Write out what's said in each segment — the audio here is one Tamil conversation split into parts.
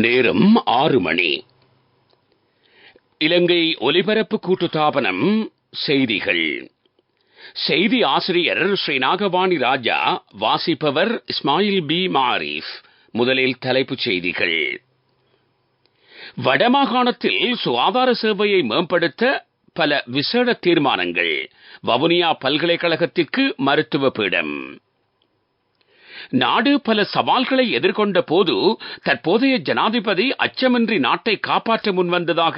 நேரம் 6 மணி. இலங்கை ஒலிபரப்பு கூட்டுத்தாபனம் செய்திகள். செய்தி ஆசிரியர் ஸ்ரீ நாகவாணி ராஜா. வாசிப்பவர் இஸ்மாயில் பி மாரிஃப். முதலில் தலைப்புச் செய்திகள். வடமாகாணத்தில் சுகாதார சேவையை மேம்படுத்த பல விசேட தீர்மானங்கள். வவுனியா பல்கலைக்கழகத்திற்கு மருத்துவ பீடம். நாடு பல சவால்களை எதிர்கொண்ட போது தற்போதைய ஜனாதிபதி அச்சமின்றி நாட்டை காப்பாற்ற முன்வந்ததாக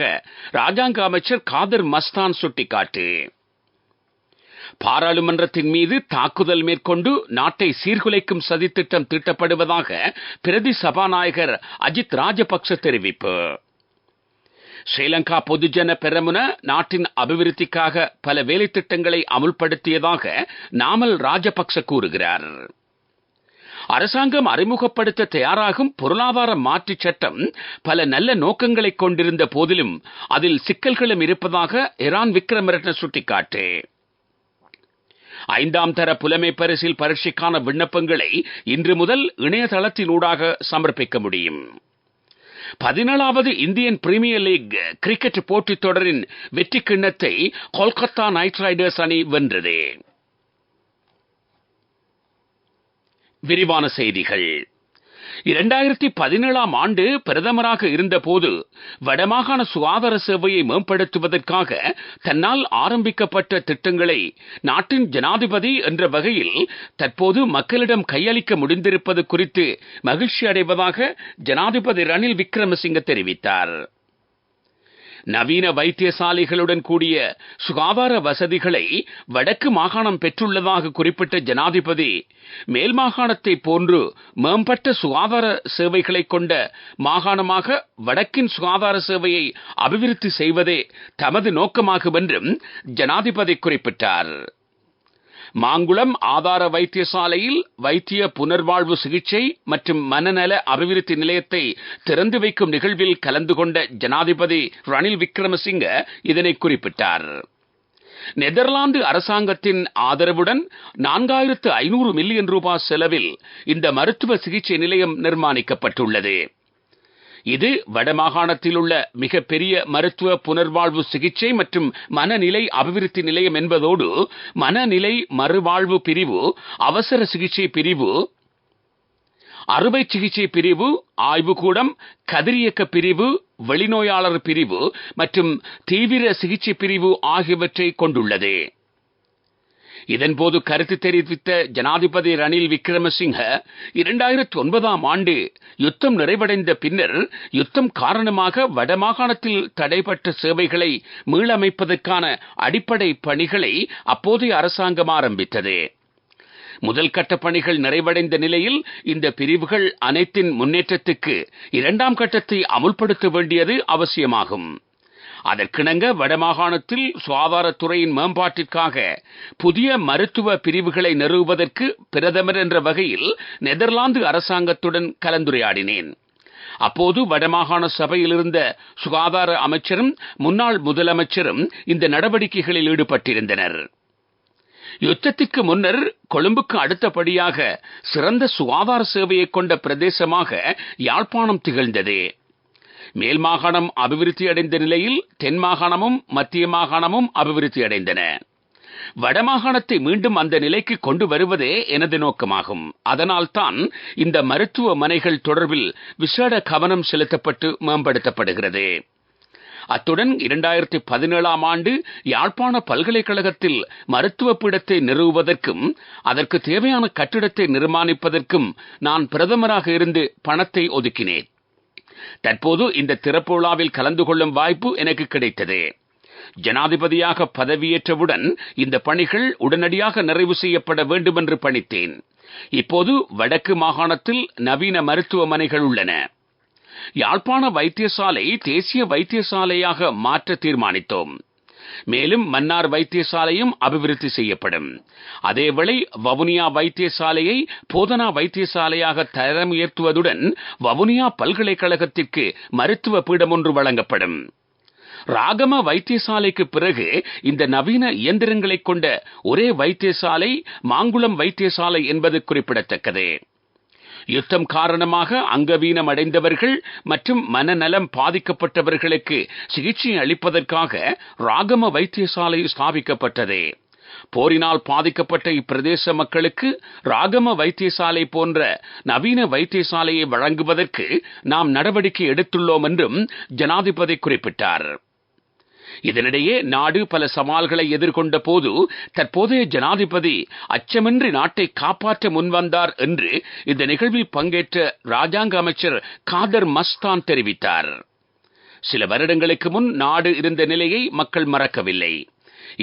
ராஜாங்க அமைச்சர் காதர் மஸ்தான் சுட்டிக்காட்டு. பாராளுமன்றத்தின் மீது தாக்குதல் மேற்கொண்டு நாட்டை சீர்குலைக்கும் சதித்திட்டம் தீட்டப்படுவதாக பிரதி சபாநாயகர் அஜித் ராஜபக்ச தெரிவிப்பு. ஸ்ரீலங்கா பொதுஜன பெரமுன நாட்டின் அபிவிருத்திக்காக பல வேலை திட்டங்களை அமுல்படுத்தியதாக நாமல் ராஜபக்ச கூறுகிறார். அரசாங்கம் அறிமுகப்படுத்த தயாராகும் பொருளாதார மாற்றுச் சட்டம் பல நல்ல நோக்கங்களை கொண்டிருந்த போதிலும் அதில் சிக்கல்களும் இருப்பதாக இரான் விக்ரமரட்ன சுட்டிக்காட்டு. 5ஆம் தர புலமை பரிசில் பரீட்சைக்கான விண்ணப்பங்களை இன்று முதல் இணையதளத்தினூடாக சமர்ப்பிக்க முடியும். 17வது இந்தியன் பிரீமியர் லீக் கிரிக்கெட் போட்டித் தொடரின் வெற்றி கிண்ணத்தை கொல்கத்தா நைட் ரைடர்ஸ் அணி வென்றது. விரிவான செய்திகள். 2017ஆம் ஆண்டு பிரதமராக இருந்தபோது வடமாகாண சுகாதார சேவையை மேம்படுத்துவதற்காக தன்னால் ஆரம்பிக்கப்பட்ட திட்டங்களை நாட்டின் ஜனாதிபதி என்ற வகையில் தற்போது மக்களிடம் கையளிக்க முடிந்திருப்பது குறித்து மகிழ்ச்சி அடைவதாக ஜனாதிபதி ரணில் விக்ரமசிங்க தெரிவித்தார். நவீன வைத்தியசாலைகளுடன் கூடிய சுகாதார வசதிகளை வடக்கு மாகாணம் பெற்றுள்ளதாக குறிப்பிட்ட ஜனாதிபதி, மேல் மாகாணத்தை போன்று மேம்பட்ட சுகாதார சேவைகளை கொண்ட மாகாணமாக வடக்கின் சுகாதார சேவையை அபிவிருத்தி செய்வதே தமது நோக்கமாகும் என்றும் ஜனாதிபதி குறிப்பிட்டார். மாங்குளம் ஆதார வைத்தியசாலையில் வைத்திய புனர்வாழ்வு சிகிச்சை மற்றும் மனநல அபிவிருத்தி நிலையத்தை திறந்து வைக்கும் நிகழ்வில் கலந்து கொண்ட ஜனாதிபதி ரணில் விக்ரமசிங்க இதனை குறிப்பிட்டார். நெதர்லாந்து அரசாங்கத்தின் ஆதரவுடன் 4500 மில்லியன் ரூபாய் செலவில் இந்த மருத்துவ சிகிச்சை நிலையம் நிர்மாணிக்கப்பட்டுள்ளது. இது வடமாகாணத்தில் உள்ள மிகப்பெரிய மருத்துவ புனர்வாழ்வு சிகிச்சை மற்றும் மனநிலை அபிவிருத்தி நிலையம் என்பதோடு மனநிலை மறுவாழ்வு பிரிவு, அவசர சிகிச்சை பிரிவு, அறுவை சிகிச்சை பிரிவு, ஆய்வுக்கூடம், கதிரியக்க பிரிவு, வெளிநோயாளர் பிரிவு மற்றும் தீவிர சிகிச்சை பிரிவு ஆகியவற்றை கொண்டுள்ளது. இதன்போது கருத்து தெரிவித்த ஜனாதிபதி ரணில் விக்ரமசிங்க, 2009ஆம் ஆண்டு யுத்தம் நிறைவடைந்த பின்னர் யுத்தம் காரணமாக வடமாகாணத்தில் தடைப்பட்ட சேவைகளை மீளமைப்பதற்கான அடிப்படை பணிகளை அப்போதைய அரசாங்கம் ஆரம்பித்தது. முதல் கட்ட பணிகள் நிறைவடைந்த நிலையில் இந்த பிரிவுகள் அனைத்தின் முன்னேற்றத்துக்கு 2ஆம் கட்டத்தை அமுல்படுத்த வேண்டியது அவசியமாகும். அதற்கிணங்க வடமாகாணத்தில் சுகாதாரத்துறையின் மேம்பாட்டிற்காக புதிய மருத்துவ பிரிவுகளை நிறுவுவதற்கு பிரதமர் என்ற வகையில் நெதர்லாந்து அரசாங்கத்துடன் கலந்துரையாடினேன். அப்போது வடமாகாண சபையில் இருந்த சுகாதார அமைச்சரும் முன்னாள் முதலமைச்சரும் இந்த நடவடிக்கைகளில் ஈடுபட்டிருந்தனர். யுத்தத்திற்கு முன்னர் கொழும்புக்கு அடுத்தபடியாக சிறந்த சுகாதார சேவையை கொண்ட பிரதேசமாக யாழ்ப்பாணம் திகழ்ந்தது. மேல் மாகாணம் அபிவிருத்தி அடைந்த நிலையில் தென் மாகாணமும் மத்திய மாகாணமும் அபிவிருத்தி அடைந்தன. வடமாகாணத்தை மீண்டும் அந்த நிலைக்கு கொண்டு வருவதே எனது நோக்கமாகும். அதனால்தான் இந்த மருத்துவமனைகள் தொடர்பில் விசேட கவனம் செலுத்தப்பட்டு மேம்படுத்தப்படுகிறது. அத்துடன் 2017ஆம் ஆண்டு யாழ்ப்பாண பல்கலைக்கழகத்தில் மருத்துவ பீடத்தை நிறுவுவதற்கும் அதற்கு தேவையான கட்டிடத்தை நிர்மாணிப்பதற்கும் நான் பிரதமராக இருந்து பணத்தை ஒதுக்கினேன். தற்போது இந்த திறப்பு விழாவில் கலந்து கொள்ளும் வாய்ப்பு எனக்கு கிடைத்தது. ஜனாதிபதியாக பதவியேற்றவுடன் இந்த பணிகள் உடனடியாக நிறைவு செய்யப்பட வேண்டும் என்று பணித்தேன். இப்போது வடக்கு மாகாணத்தில் நவீன மருத்துவமனைகள் உள்ளன. யாழ்ப்பாண வைத்தியசாலை தேசிய வைத்தியசாலையாக மாற்ற தீர்மானித்தோம். மேலும் மன்னார் வைத்தியசாலையும் அபிவிருத்தி செய்யப்படும். அதேவேளை வவுனியா வைத்தியசாலையை போதனா வைத்தியசாலையாக தரம் உயர்த்துவதுடன் வவுனியா பல்கலைக்கழகத்திற்கு மருத்துவ பீடம் ஒன்று வழங்கப்படும். ராகம வைத்தியசாலைக்கு பிறகு இந்த நவீன இயந்திரங்களை கொண்ட ஒரே வைத்தியசாலை மாங்குளம் வைத்தியசாலை என்பது குறிப்பிடத்தக்கது. யுத்தம் காரணமாக அங்கவீனம் அடைந்தவர்கள் மற்றும் மனநலம் பாதிக்கப்பட்டவர்களுக்கு சிகிச்சை அளிப்பதற்காக ராகம வைத்தியசாலை ஸ்தாபிக்கப்பட்டது. போரினால் பாதிக்கப்பட்ட இப்பிரதேச மக்களுக்கு ராகம வைத்தியசாலை போன்ற நவீன வைத்தியசாலையை வழங்குவதற்கு நாம் நடவடிக்கை எடுத்துள்ளோம் என்றும் ஜனாதிபதி குறிப்பிட்டார். இதனிடையே நாடு பல சவால்களை எதிர்கொண்ட போது தற்போதைய ஜனாதிபதி அச்சமின்றி நாட்டை காப்பாற்ற முன்வந்தார் என்று இந்த நிகழ்வில் பங்கேற்ற ராஜாங்க அமைச்சர் காதர் மஸ்தான் தெரிவித்தார். சில வருடங்களுக்கு முன் நாடு இருந்த நிலையை மக்கள் மறக்கவில்லை.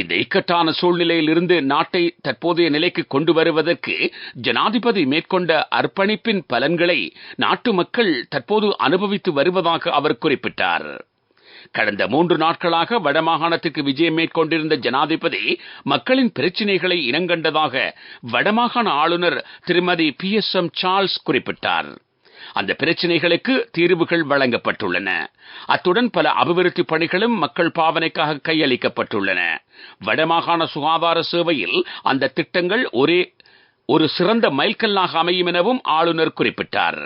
இந்த இக்கட்டான சூழ்நிலையில் இருந்து நாட்டை தற்போதைய நிலைக்கு கொண்டு வருவதற்கு ஜனாதிபதி மேற்கொண்ட அர்ப்பணிப்பின் பலன்களை நாட்டு மக்கள் தற்போது அனுபவித்து வருவதாக அவர் குறிப்பிட்டார். கடந்த 3 நாட்களாக வடமாகாணத்துக்கு விஜயம் மேற்கொண்டிருந்த ஜனாதிபதி மக்களின் பிரச்சினைகளை இனங்கண்டதாக வடமாகாண ஆளுநர் திருமதி PSM சார்ல்ஸ் குறிப்பிட்டார். அந்த பிரச்சினைகளுக்கு தீர்வுகள் வழங்கப்பட்டுள்ளன. அத்துடன் பல அபிவிருத்தி பணிகளும் மக்கள் பாவனைக்காக கையளிக்கப்பட்டுள்ளன. வடமாகாண சுகாதார சேவையில் அந்த திட்டங்கள் ஒரு சிறந்த மைல்கல்லாக அமையும் எனவும் ஆளுநர் குறிப்பிட்டார்.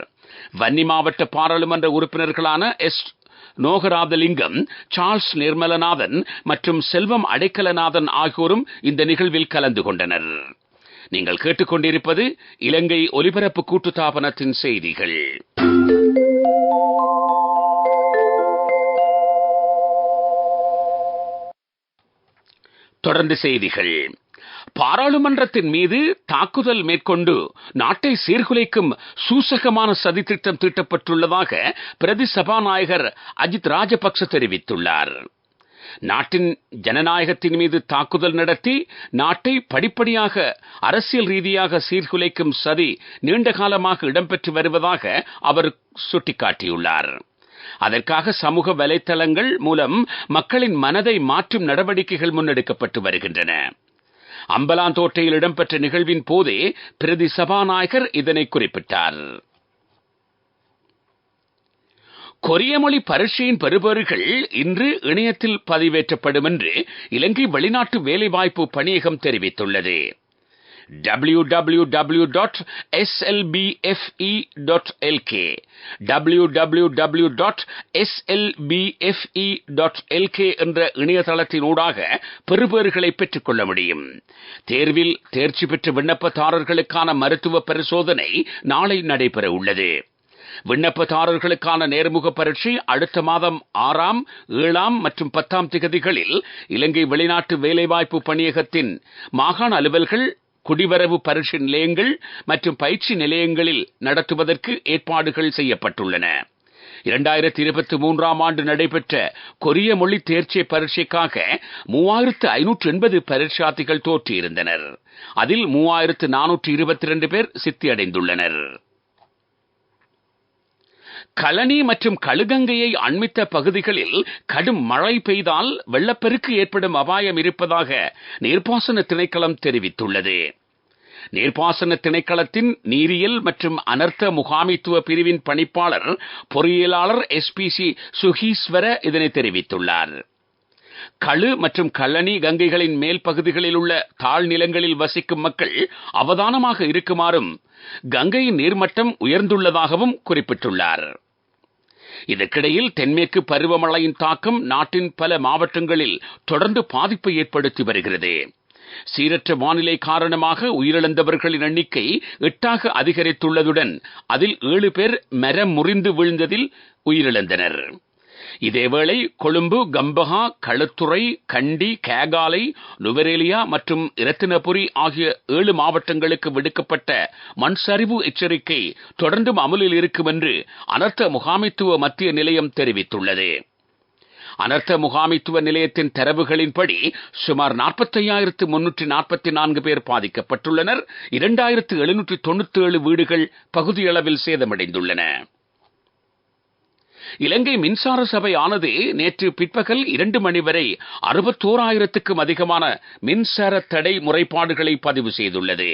வன்னி மாவட்ட பாராளுமன்ற உறுப்பினர்களான எஸ் நோகராதலிங்கம், சார்ல்ஸ் நிர்மலநாதன் மற்றும் செல்வம் அடைக்கலநாதன் ஆகியோரும் இந்த நிகழ்வில் கலந்து கொண்டனர். நீங்கள் கேட்டுக்கொண்டிருப்பது இலங்கை ஒலிபரப்பு கூட்டுத்தாபனத்தின் செய்திகள். தொடர்ந்து செய்திகள். பாராளுமன்றத்தின் மீது தாக்குதல் மேற்கொண்டு நாட்டை சீர்குலைக்கும் சூசகமான சதித்திட்டம் தீட்டப்பட்டுள்ளதாக பிரதி சபாநாயகர் அஜித் ராஜபக்ச தெரிவித்துள்ளார். நாட்டின் ஜனநாயகத்தின் மீது தாக்குதல் நடத்தி நாட்டை படிப்படியாக அரசியல் ரீதியாக சீர்குலைக்கும் சதி நீண்ட காலமாக இடம்பெற்று வருவதாக அவர் சுட்டிக்காட்டியுள்ளார். அதற்காக சமூக வலைத்தளங்கள் மூலம் மக்களின் மனதை மாற்றும் நடவடிக்கைகள் முன்னெடுக்கப்பட்டு வருகின்றன. அம்பலாந்தோட்டையில் இடம்பெற்ற நிகழ்வின் போதே பிரதி சபாநாயகர் இதனை குறிப்பிட்டார். கொரிய மொழி பரீட்சையின் பெறுபேறுகள் இன்று இணையத்தில் பதிவேற்றப்படும் என்று இலங்கை வெளிநாட்டு வேலைவாய்ப்பு பணியகம் தெரிவித்துள்ளது. www.slbfe.lk www.slbfe.lk என்ற இணையதளத்தினூடாக பெறுபேறுகளை பெற்றுக் கொள்ள முடியும். தேர்வில் தேர்ச்சி பெற்ற விண்ணப்பதாரர்களுக்கான மருத்துவ பரிசோதனை நாளை நடைபெற உள்ளது. விண்ணப்பதாரர்களுக்கான நேர்முக பரீட்சை அடுத்த மாதம் 6ஆம், 7ஆம் மற்றும் 10ஆம் திகதிகளில் இலங்கை வெளிநாட்டு வேலைவாய்ப்பு பணியகத்தின் மாகாண அலுவல்கள், குடிவரவு பரீட்சை நிலையங்கள் மற்றும் பயிற்சி நிலையங்களில் நடத்துவதற்கு ஏற்பாடுகள் செய்யப்பட்டுள்ளன. 2023ஆம் ஆண்டு நடைபெற்ற கொரிய மொழி தேர்ச்சி பரீட்சைக்காக 3580 பரீட்சார்த்திகள் தோற்றியிருந்தனர். அதில் 3422 பேர் சித்தியடைந்துள்ளனர். கலனி மற்றும் கழுகங்கையை அண்மித்த பகுதிகளில் கடும் மழை பெய்தால் வெள்ளப்பெருக்கு ஏற்படும் அபாயம் இருப்பதாக நீர்ப்பாசன திணைக்களம் தெரிவித்துள்ளது. நீர்ப்பாசன திணைக்களத்தின் நீரியல் மற்றும் அனர்த்த முகாமைத்துவ பிரிவின் பணிப்பாளர் பொறியியலாளர் SPC சுகீஸ்வர இதனை தெரிவித்துள்ளார். களு மற்றும் கல்லணி கங்கைகளின் மேல் பகுதிகளில் உள்ள தாழ்நிலங்களில் வசிக்கும் மக்கள் அவதானமாக இருக்குமாறும் கங்கையின் நீர்மட்டம் உயர்ந்துள்ளதாகவும் குறிப்பிட்டுள்ளார். இதற்கிடையில் தென்மேற்கு பருவமழையின் தாக்கம் நாட்டின் பல மாவட்டங்களில் தொடர்ந்து பாதிப்பை ஏற்படுத்தி வருகிறது. சீரற்ற வானிலை காரணமாக உயிரிழந்தவர்களின் எண்ணிக்கை 8ஆக அதிகரித்துள்ளதுடன் அதில் 7 பேர் மரம் முறிந்து வீழ்ந்ததில் உயிரிழந்தனர். இதேவேளை கொழும்பு, கம்பஹா, களுத்துறை, கண்டி, கேகாலை, நுவரேலியா மற்றும் இரத்தினபுரி ஆகிய 7 மாவட்டங்களுக்கு விடுக்கப்பட்ட மண் சரிவு எச்சரிக்கை தொடர்ந்தும் அமலில் இருக்கும் என்று அனர்த்த முகாமைத்துவ மத்திய நிலையம் தெரிவித்துள்ளது. அனர்த்த முகாமைத்துவ நிலையத்தின் தரவுகளின்படி சுமார் 45,344 பேர் பாதிக்கப்பட்டுள்ளனர். 2797 வீடுகள் பகுதியளவில் சேதமடைந்துள்ளன. இலங்கை மின்சார சபை ஆனது நேற்று பிற்பகல் 2 மணி வரை 61,000க்கும் அதிகமான மின்சார தடை முறைப்பாடுகளை பதிவு செய்துள்ளது.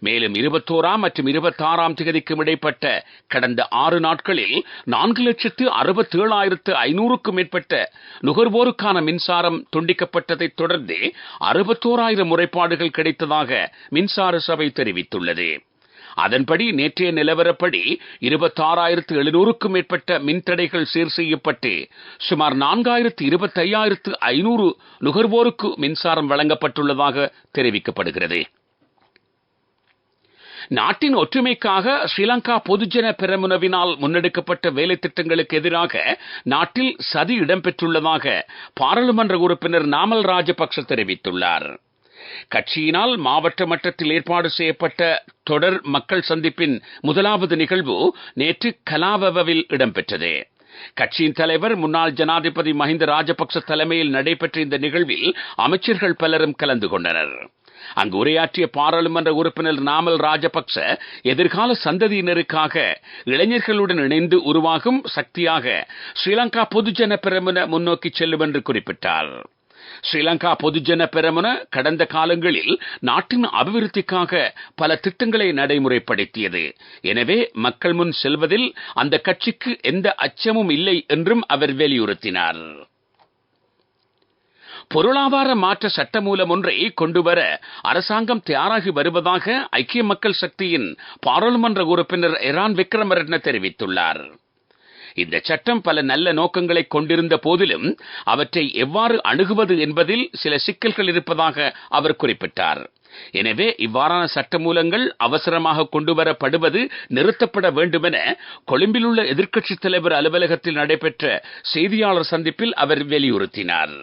மேலும் 21ஆம் மற்றும் 26ஆம் தேதிக்கும் இடைப்பட்ட கடந்த 6 நாட்களில் 4,67,500க்கும் மேற்பட்ட நுகர்வோருக்கான மின்சாரம் துண்டிக்கப்பட்டதைத் தொடர்ந்து 61,000 முறைப்பாடுகள் கிடைத்ததாக மின்சார சபை தெரிவித்துள்ளது. அதன்படி நேற்றைய நிலவரப்படி 26,700க்கும் மேற்பட்ட மின்தடைகள் சீர் செய்யப்பட்டு சுமார் 4,25,500 நுகர்வோருக்கு மின்சாரம் வழங்கப்பட்டுள்ளதாக தெரிவிக்கப்படுகிறது. நாட்டின் ஒற்றுமைக்காக ஸ்ரீலங்கா பொதுஜன பெரமுனவினால் முன்னெடுக்கப்பட்ட வேலை திட்டங்களுக்கு எதிராக நாட்டில் சதி இடம்பெற்றுள்ளதாக பாராளுமன்ற உறுப்பினர் நாமல் ராஜபக்ஷ தெரிவித்துள்ளார். கட்சியினால் மாவட்ட மட்டத்தில் ஏற்பாடு செய்யப்பட்ட தொடர் மக்கள் சந்திப்பின் முதலாவது நிகழ்வு நேற்று கலாவவில் இடம்பெற்றது. கட்சியின் தலைவர் முன்னாள் ஜனாதிபதி மஹிந்த ராஜபக்ச தலைமையில் நடைபெற்ற இந்த நிகழ்வில் அமைச்சர்கள் பலரும் கலந்து கொண்டனர். அங்கு உரையாற்றிய பாராளுமன்ற உறுப்பினர் நாமல் ராஜபக்ச எதிர்கால சந்ததியினருக்காக இளைஞர்களுடன் இணைந்து உருவாகும் சக்தியாக ஸ்ரீலங்கா பொதுஜன பெரமுன முன்னோக்கி செல்லும் என்று குறிப்பிட்டார். ஸ்ரீலங்கா பொதுஜன பெரமுன கடந்த காலங்களில் நாட்டின் அபிவிருத்திக்காக பல திட்டங்களை நடைமுறைப்படுத்தியது. எனவே மக்கள் முன் செல்வதில் அந்த கட்சிக்கு எந்த அச்சமும் இல்லை என்றும் அவர் வலியுறுத்தினார். பொருளாதார மாற்ற சட்டமூலம் ஒன்றை கொண்டுவர அரசாங்கம் தயாராகி வருவதாக ஐக்கிய மக்கள் சக்தியின் பாராளுமன்ற உறுப்பினர் எரான் விக்ரமரட்ன தெரிவித்துள்ளார். இந்த சட்டம் பல நல்ல நோக்கங்களை கொண்டிருந்த போதிலும் அவற்றை எவ்வாறு அணுகுவது என்பதில் சில சிக்கல்கள் இருப்பதாக அவர் குறிப்பிட்டார். எனவே இவ்வாறான சட்டமூலங்கள் அவசரமாக கொண்டுவரப்படுவது நிறுத்தப்பட வேண்டுமென கொழும்பில் உள்ள எதிர்க்கட்சித் தலைவர் அலுவலகத்தில் நடைபெற்ற செய்தியாளர் சந்திப்பில் அவர் வலியுறுத்தினார்.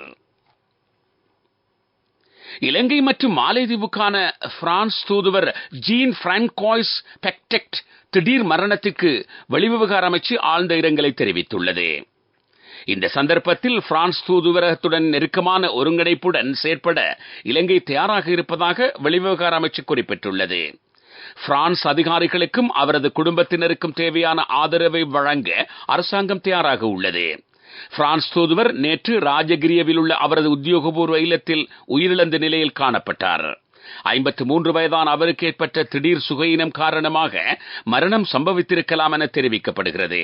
இலங்கை மற்றும் மாலைதீவுக்கான பிரான்ஸ் தூதுவர் ஜீன் பிரான்காய்ஸ் பெக்டெக்ட் திடீர் மரணத்திற்கு வெளிவிவகார அமைச்சு ஆழ்ந்த இரங்கலை தெரிவித்துள்ளது. இந்த சந்தர்ப்பத்தில் பிரான்ஸ் தூதுவரகத்துடன் நெருக்கமான ஒருங்கிணைப்புடன் செயற்பட இலங்கை தயாராக இருப்பதாக வெளிவிவகார அமைச்சு குறிப்பிட்டுள்ளது. பிரான்ஸ் அதிகாரிகளுக்கும் அவரது குடும்பத்தினருக்கும் தேவையான ஆதரவை வழங்க அரசாங்கம் தயாராக உள்ளது. பிரான்ஸ் தூதுவர் நேற்று ராஜகிரியவில் உள்ள அவரது உத்தியோகபூர்வ இல்லத்தில் உயிரிழந்த நிலையில் காணப்பட்டார். 53 வயதான அவருக்கு ஏற்பட்ட திடீர் சுகையினம் காரணமாக மரணம் சம்பவித்திருக்கலாம் என தெரிவிக்கப்படுகிறது.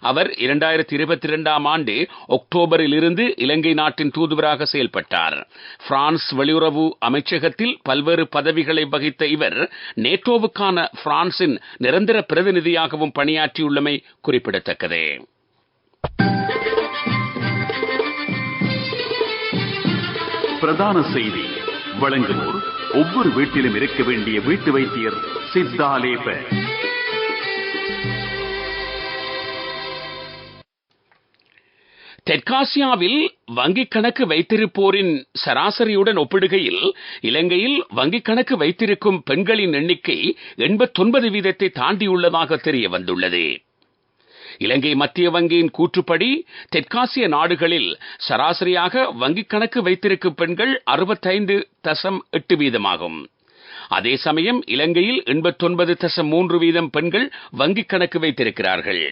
அவர் 2022ஆம் ஆண்டு அக்டோபரில் இருந்து இலங்கை நாட்டின் தூதுவராக செயல்பட்டார். பிரான்ஸ் வெளியுறவு அமைச்சகத்தில் பல்வேறு பதவிகளை வகித்த இவர் நேட்டோவுக்கான பிரான்சின் நிரந்தர பிரதிநிதியாகவும் பணியாற்றியுள்ளமை குறிப்பிடத்தக்கது. பிரதான செய்தி வழங்குவோர் ஒவ்வொரு வீட்டிலும் இருக்க வேண்டிய வீட்டு வைத்தியர் சித்தாலேப. தெற்காசியாவில் வங்கிக் கணக்கு வைத்திருப்போரின் சராசரியுடன் ஒப்பிடுகையில் இலங்கையில் வங்கிக் கணக்கு வைத்திருக்கும் பெண்களின் எண்ணிக்கை 89% தாண்டியுள்ளதாக தெரிய வந்துள்ளது. இலங்கை மத்திய வங்கியின் கூற்றுப்படி தெற்காசிய நாடுகளில் சராசரியாக வங்கிக் கணக்கு வைத்திருக்கும் பெண்கள் 65.8%. அதே சமயம் இலங்கையில் 89.3% பெண்கள் வங்கிக் கணக்கு வைத்திருக்கிறார்கள்.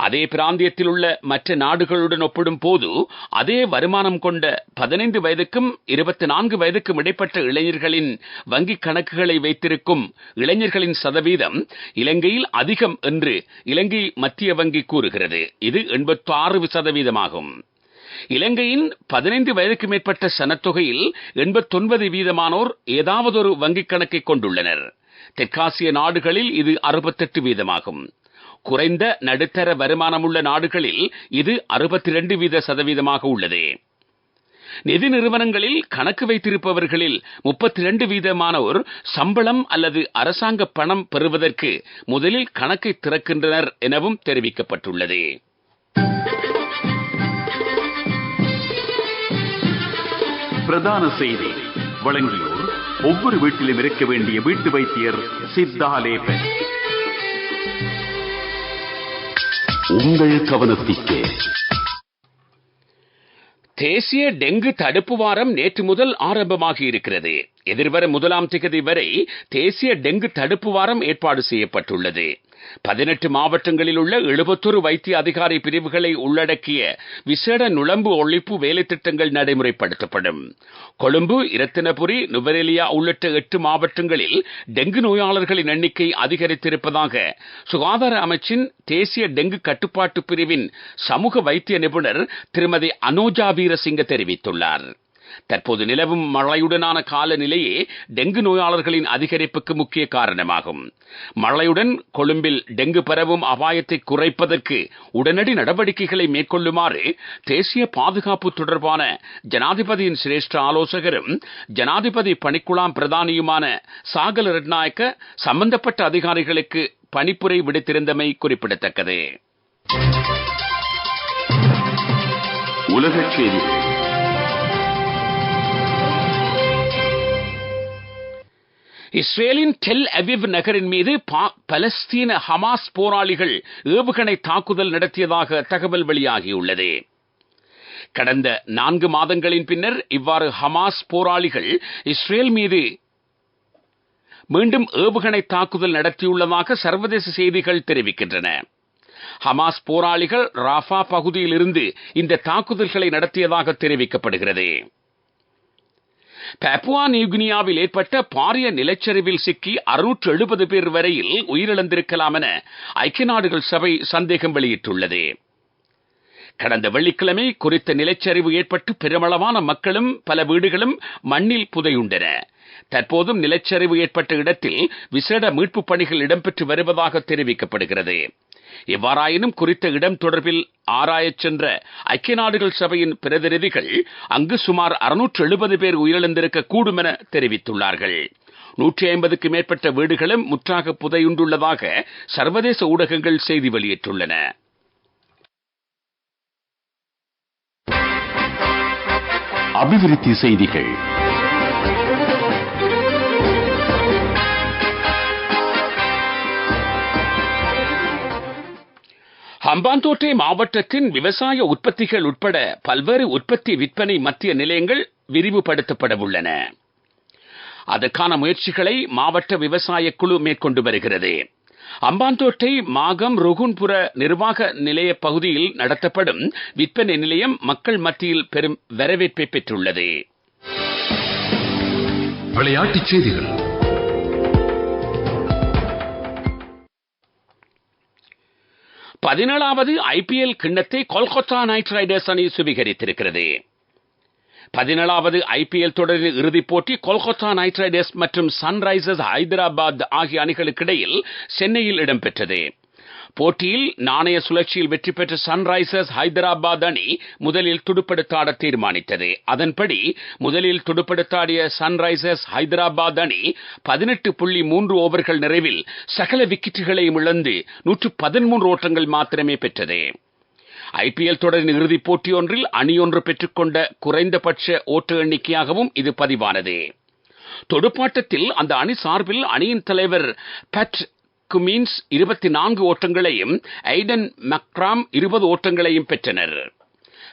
அதே பிராந்தியத்தில் உள்ள மற்ற நாடுகளுடன் ஒப்பிடும் போது அதே வருமானம் கொண்ட 15 வயதுக்கும் 24 வயதுக்கும் இடைப்பட்ட இளைஞர்களின் வங்கிக் கணக்குகளை வைத்திருக்கும் இளைஞர்களின் சதவீதம் இலங்கையில் அதிகம் என்று இலங்கை மத்திய வங்கி கூறுகிறது. இது 86%. இலங்கையின் 15 வயதுக்கு மேற்பட்ட சனத்தொகையில் 89% ஏதாவது ஒரு வங்கிக் கணக்கை கொண்டுள்ளனர். தெற்காசிய நாடுகளில் இது 68%. குறைந்த நடுத்தர வருமானமுள்ள நாடுகளில் இது 62% உள்ளது. நிதி நிறுவனங்களில் கணக்கு வைத்திருப்பவர்களில் 32% சம்பளம் அல்லது அரசாங்க பணம் பெறுவதற்கு முதலில் கணக்கை திறக்கின்றனர் எனவும் தெரிவிக்கப்பட்டுள்ளது. பிரதான செய்தி வழங்கியோர் ஒவ்வொரு வீட்டிலும் இருக்க வேண்டிய வீட்டு வைத்தியர் சித்தாலேப. உங்கள் கவனத்திற்கு தேசிய டெங்கு தடுப்பு வாரம் நேற்று முதல் ஆரம்பமாகி இருக்கிறது. எதிர்வரும் 1ஆம் தேதி வரை தேசிய டெங்கு தடுப்பு வாரம் ஏற்பாடு செய்யப்பட்டுள்ளது. 18 மாவட்டங்களில் உள்ள 71 வைத்திய அதிகாரி பிரிவுகளை உள்ளடக்கிய விசேட நுளம்பு ஒழிப்பு வேலை திட்டங்கள் நடைமுறைப்படுத்தப்படும். கொழும்பு, இரத்தினபுரி, நுவரெலியா உள்ளிட்ட 8 மாவட்டங்களில் டெங்கு நோயாளர்களின் எண்ணிக்கை அதிகரித்திருப்பதாக சுகாதார அமைச்சின் தேசிய டெங்கு கட்டுப்பாட்டு பிரிவின் சமூக வைத்திய நிபுணர் திருமதி அனோஜா வீரசிங்க தெரிவித்துள்ளார். தற்போது நிலவும் மழையுடனான காலநிலையே டெங்கு நோயாளர்களின் அதிகரிப்புக்கு முக்கிய காரணமாகும். மழையுடன் கொழும்பில் டெங்கு பரவும் அபாயத்தை குறைப்பதற்கு உடனடி நடவடிக்கைகளை மேற்கொள்ளுமாறு தேசிய பாதுகாப்பு தொடர்பான ஜனாதிபதியின் சிரேஷ்ட ஆலோசகரும் ஜனாதிபதி பணிக்குழாம் பிரதானியுமான சாகல ரட்நாயக்க சம்பந்தப்பட்ட அதிகாரிகளுக்கு பணிப்புரை விடுத்திருந்தமை குறிப்பிடத்தக்கது. உலகச் செய்திகள். இஸ்ரேலின் டெல் அவிவ் நகரின் மீது பலஸ்தீன ஹமாஸ் போராளிகள் ஏவுகணை தாக்குதல் நடத்தியதாக தகவல் வெளியாகியுள்ளது. கடந்த 4 மாதங்களின் பின்னர் இவ்வாறு ஹமாஸ் போராளிகள் இஸ்ரேல் மீது மீண்டும் ஏவுகணை தாக்குதல் நடத்தியுள்ளதாக சர்வதேச செய்திகள் தெரிவிக்கின்றன. ஹமாஸ் போராளிகள் ராஃபா பகுதியில் இருந்து இந்த தாக்குதல்களை நடத்தியதாக தெரிவிக்கப்படுகிறது. பப்புவா நியூகினியாவில் ஏற்பட்ட பாரிய நிலச்சரிவில் சிக்கி 670 பேர் வரையில் உயிரிழந்திருக்கலாம் என ஐக்கிய நாடுகள் சபை சந்தேகம் வெளியிட்டுள்ளது. கடந்த வெள்ளிக்கிழமை குறித்த நிலச்சரிவு ஏற்பட்டு பெருமளவான மக்களும் பல வீடுகளும் மண்ணில் புதையுண்டன. தற்போதும் நிலச்சரிவு ஏற்பட்ட இடத்தில் விசேட மீட்புப் பணிகள் இடம்பெற்று வருவதாக தெரிவிக்கப்படுகிறது. எவ்வாறாயினும் குறித்த இடம் தொடர்பில் ஆராயச் சென்ற ஐக்கிய நாடுகள் சபையின் பிரதிநிதிகள் அங்கு சுமார் 670 பேர் உயிரிழந்திருக்க கூடும் என தெரிவித்துள்ளார்கள். 150க்கு மேற்பட்ட வீடுகளும் முற்றாக புதையுண்டுள்ளதாக சர்வதேச ஊடகங்கள் செய்தி வெளியிட்டுள்ளன. அபிவிருத்தி செய்திகள். ஹம்பாந்தோட்டை மாவட்டத்தின் விவசாய உற்பத்திகள் உட்பட பல்வேறு உற்பத்தி விற்பனை மத்திய நிலையங்கள் விரிவுபடுத்தப்பட உள்ளன. அதற்கான முயற்சிகளை மாவட்ட விவசாய குழு மேற்கொண்டு வருகிறது. ஹம்பாந்தோட்டை மாகம் ருகுன்புர நிர்வாக நிலைய பகுதியில் நடத்தப்படும் விற்பனை நிலையம் மக்கள் மத்தியில் பெரும் வரவேற்பை பெற்றுள்ளது. விளையாட்டுச் செய்திகள். பதினேழாவது ஐபிஎல் கிண்ணத்தை கொல்கத்தா நைட் ரைடர்ஸ் அணி சுவீகரித்திருக்கிறது. 17வது ஐபிஎல் தொடரின் இறுதிப் போட்டி கொல்கத்தா நைட் ரைடர்ஸ் மற்றும் சன்ரைசர்ஸ் ஹைதராபாத் ஆகிய அணிகளுக்கிடையில் சென்னையில் இடம்பெற்றது. போட்டியில் நாணய சுழற்சியில் வெற்றி பெற்ற சன்ரைசர்ஸ் ஹைதராபாத் அணி முதலில் துடுப்படுத்தாட தீர்மானித்தது. அதன்படி முதலில் துடுப்படுத்தாடிய சன்ரைசர்ஸ் ஹைதராபாத் அணி 18.3 ஓவர்கள் நிறைவில் சகல விக்கெட்டுகளையும் இழந்து 113 ஓட்டங்கள் மாத்திரமே பெற்றது. ஐபிஎல் தொடரின் இறுதிப் போட்டி ஒன்றில் அணியொன்று பெற்றுக்கொண்ட குறைந்தபட்ச ஓட்ட எண்ணிக்கையாகவும் இது பதிவானது. தொடுப்பாட்டத்தில் அந்த அணி சார்பில் அணியின் தலைவர் பேட் குமின்ஸ் 24 ஓட்டங்களையும் ஐடன் மக்ராம் 20 ஓட்டங்களையும் பெற்றனர்.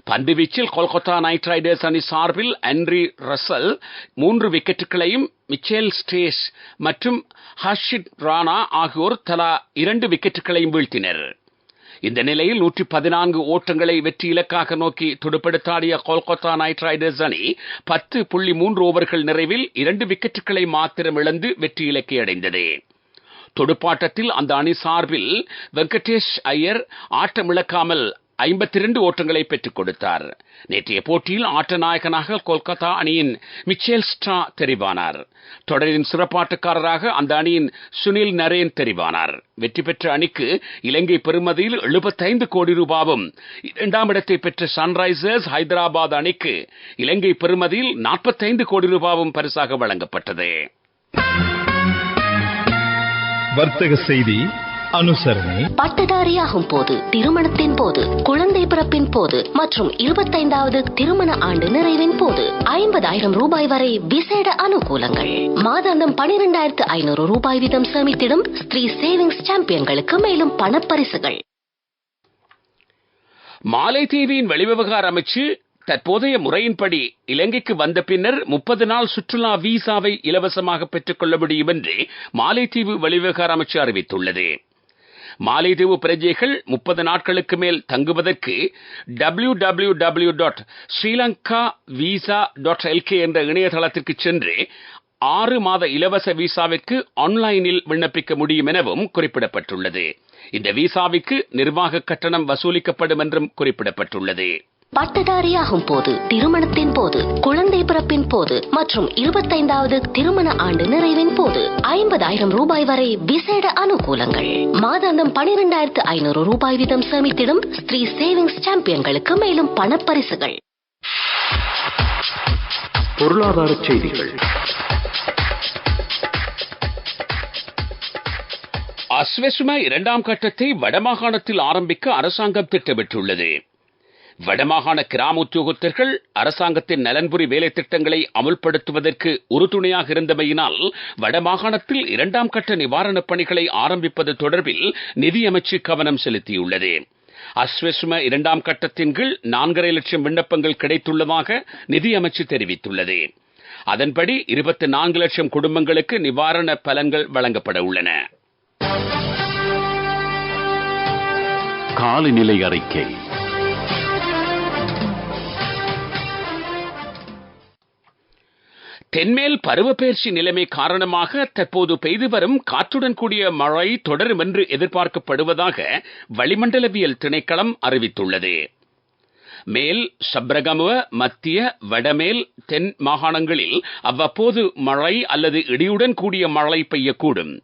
பந்துவீச்சில் கொல்கத்தா நைட் ரைடர்ஸ் அணி சார்பில் ஆண்ட்ரி ரசல் 3 விக்கெட்டுகளையும் மிச்சேல் ஸ்டேஸ் மற்றும் ஹர்ஷித் ராணா ஆகியோர் தலா 2 விக்கெட்டுகளையும் வீழ்த்தினர். இந்த நிலையில் 114 ஓட்டங்களை வெற்றி இலக்காக நோக்கி துடுப்படுத்தாடிய கொல்கத்தா நைட் ரைடர்ஸ் அணி 10.3 ஓவர்கள் நிறைவில் 2 விக்கெட்டுகளை மாத்திரம் இழந்து வெற்றி இலக்கை அடைந்தது. துடுப்பாட்டத்தில் அந்த அணி சார்பில் வெங்கடேஷ் ஐயர் ஆட்டமிழக்காமல் 52 ஓட்டங்களை பெற்றுக் கொடுத்தார். நேற்றைய போட்டியில் ஆட்ட நாயகனாக கொல்கத்தா அணியின் மிச்சேல் ஸ்ட்ரா தெரிவானார். தொடரின் சிறப்பாட்டக்காரராக அந்த அணியின் சுனில் நரேன் தெரிவானார். வெற்றி பெற்ற அணிக்கு இலங்கை பெறுமதியில் 75 கோடி ரூபாவும், 2ஆம் இடத்தை பெற்ற சன்ரைசர்ஸ் ஹைதராபாத் அணிக்கு இலங்கை பெறுமதியில் 45 கோடி ரூபாவும் பரிசாக வழங்கப்பட்டது. வர்த்தக செய்தி அனுசரணை. பட்டதாரியாகும் போது, திருமணத்தின் போது, குழந்தை பிறப்பின் போது மற்றும் 25வது திருமண ஆண்டு நிறைவின் போது 50,000 ரூபாய் வரை விசேட அனுகூலங்கள். மாதாந்தம் 12,500 ரூபாய் வீதம் சேமித்திடும் ஸ்ரீ சேவிங்ஸ் சாம்பியன்களுக்கு மேலும் பணப்பரிசுகள். மாலைதீவின் வெளிவிவகார அமைச்சு தற்போதைய முறையின்படி இலங்கைக்கு வந்த பின்னர் 30 நாள் சுற்றுலா வீசாவை இலவசமாக பெற்றுக் கொள்ள முடியும் என்று மாலைதீவு வெளிவிவகார அமைச்சு அறிவித்துள்ளது. மாலைதீவு பிரஜைகள் 30 நாட்களுக்கு மேல் தங்குவதற்கு www.srilankavisa.lk என்ற இணையதளத்திற்கு சென்று 6 மாத இலவச வீசாவிற்கு ஆன்லைனில் விண்ணப்பிக்க முடியும் எனவும் குறிப்பிடப்பட்டுள்ளது. இந்த வீசாவிற்கு நிர்வாக கட்டணம் வசூலிக்கப்படும் என்றும் குறிப்பிடப்பட்டுள்ளது. பட்டதாரியாகும் போது, திருமணத்தின் போது, குழந்தை பிறப்பின் போது மற்றும் 25வது திருமண ஆண்டு நிறைவின் போது 50,000 ரூபாய் வரை விசேட அனுகூலங்கள். மாதாந்தம் 12,500 ரூபாய் வீதம் சேமித்திடும் ஸ்ரீ சேவிங்ஸ் சாம்பியன்களுக்கு மேலும் பணப்பரிசுகள். பொருளாதார செய்திகள். அஸ்வெசும 2ஆம் கட்டத்தை வடமாகாணத்தில் ஆரம்பிக்க அரசாங்கம் திட்டமிட்டுள்ளது. வடமாகாண கிராம உத்தியோகத்தர்கள் அரசாங்கத்தின் நலன்புரி வேலை திட்டங்களை அமுல்படுத்துவதற்கு உறுதுணையாக இருந்தமையினால் வடமாகாணத்தில் 2ஆம் கட்ட நிவாரணப் பணிகளை ஆரம்பிப்பது தொடர்பில் நிதியமைச்சு கவனம் செலுத்தியுள்ளது. அஸ்வெசும 2ஆம் கட்டத்தின் கீழ் 4.5 லட்சம் விண்ணப்பங்கள் கிடைத்துள்ளதாக நிதியமைச்சு தெரிவித்துள்ளது. அதன்படி 24 லட்சம் குடும்பங்களுக்கு நிவாரண பலன்கள் வழங்கப்பட உள்ளன. காலநிலை அறிக்கை. தென்மேல் பருவப்பெயர்ச்சி நிலைமை காரணமாக தற்போது பெய்து வரும் காற்றுடன் கூடிய மழை தொடரும் என்று எதிர்பார்க்கப்படுவதாக வளிமண்டலவியல் திணைக்களம் அறிவித்துள்ளது. மேல் சப்ரகமுவ, மத்திய, வடமேல், தென் மாகாணங்களில் அவ்வப்போது மழை அல்லது இடியுடன் கூடிய மழை பெய்யக்கூடும்.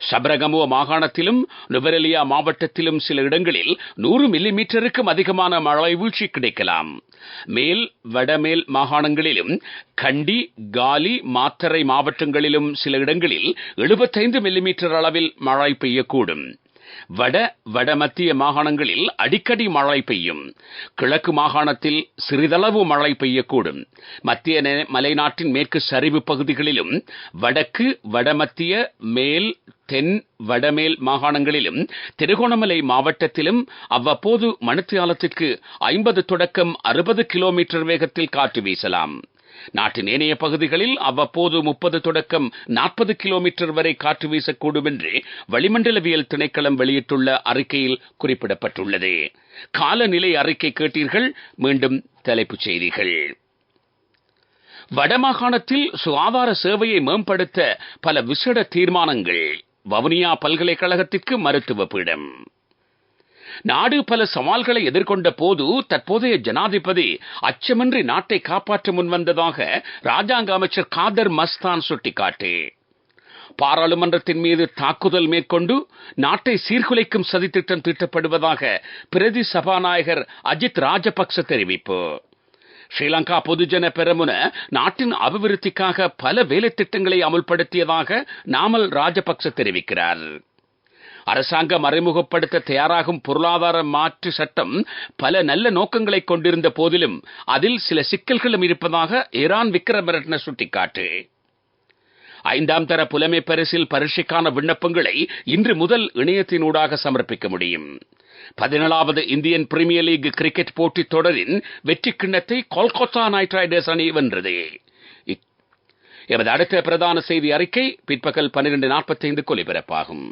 சப்ரகமுவ மாகாணத்திலும் நுவரெலியா மாவட்டத்திலும் சில இடங்களில் 100 மில்லிமீட்டருக்கும் அதிகமான மழை வீழ்ச்சி கிடைக்கலாம். மேல் வடமேல் மாகாணங்களிலும் கண்டி, காலி, மாத்தறை மாவட்டங்களிலும் சில இடங்களில் 75 மில்லிமீட்டர் அளவில் மழை பெய்யக்கூடும். வடமத்திய மாகாணங்களில் அடிக்கடி மழை பெய்யும். கிழக்கு மாகாணத்தில் சிறிதளவு மழை பெய்யக்கூடும். மத்திய மலைநாட்டின் மேற்கு சரிவு பகுதிகளிலும் வடக்கு, வடமத்திய, மேல், தென், வடமேல் மாகாணங்களிலும் திருகோணமலை மாவட்டத்திலும் அவ்வப்போது மணித்தியாலத்திற்கு 50 தொடக்கம் 60 கிலோமீட்டர் வேகத்தில் காற்று வீசலாம். நாட்டின் ஏனைய பகுதிகளில் அவ்வப்போது 30 தொடக்கம் 40 கிலோமீட்டர் வரை காற்று வீசக்கூடும் என்று வளிமண்டலவியல் திணைக்களம் வெளியிட்டுள்ள அறிக்கையில் குறிப்பிடப்பட்டுள்ளது. காலநிலை அறிக்கை கேட்டீர்கள். மீண்டும் தலைப்புச் செய்திகள். வடமாகாணத்தில் சுகாதார சேவையை மேம்படுத்த பல விசேட தீர்மானங்கள். வவுனியா பல்கலைக்கழகத்திற்கு மருத்துவ பீடம். நாடு பல சவால்களை எதிர்கொண்ட போது தற்போதைய ஜனாதிபதி அச்சமின்றி நாட்டை காப்பாற்ற முன்வந்ததாக ராஜாங்க அமைச்சர் காதர் மஸ்தான் சுட்டிக்காட்டு. பாராளுமன்றத்தின் மீது தாக்குதல் மேற்கொண்டு நாட்டை சீர்குலைக்கும் சதித்திட்டம் தீட்டப்படுவதாக பிரதி சபாநாயகர் அஜித் ராஜபக்ச தெரிவிப்பு. ஸ்ரீலங்கா பொதுஜன பெரமுன நாட்டின் அபிவிருத்திக்காக பல வேலை திட்டங்களை அமுல்படுத்தியதாக நாமல் ராஜபக்ச தெரிவிக்கிறார். அரசாங்கம் அறிமுகப்படுத்த தயாராகும் பொருளாதார மாற்று சட்டம் பல நல்ல நோக்கங்களை கொண்டிருந்த போதிலும் அதில் சில சிக்கல்களும் இருப்பதாக ஈரான் விக்ரமரட்ன சுட்டிக்காட்டு. 5ஆம் தர புலமை பரிசில் பரீட்சைக்கான விண்ணப்பங்களை இன்று முதல் இணையத்தினூடாக சமர்ப்பிக்க முடியும். 17வது இந்தியன் பிரீமியர் லீக் கிரிக்கெட் போட்டித் தொடரின் வெற்றி கிண்ணத்தை கொல்கத்தா நைட் ரைடர்ஸ் அணி வென்றது. எமது அடுத்த பிரதான செய்தி அறிக்கை பிற்பகல் 12:45 ஒலிபரப்பாகும்.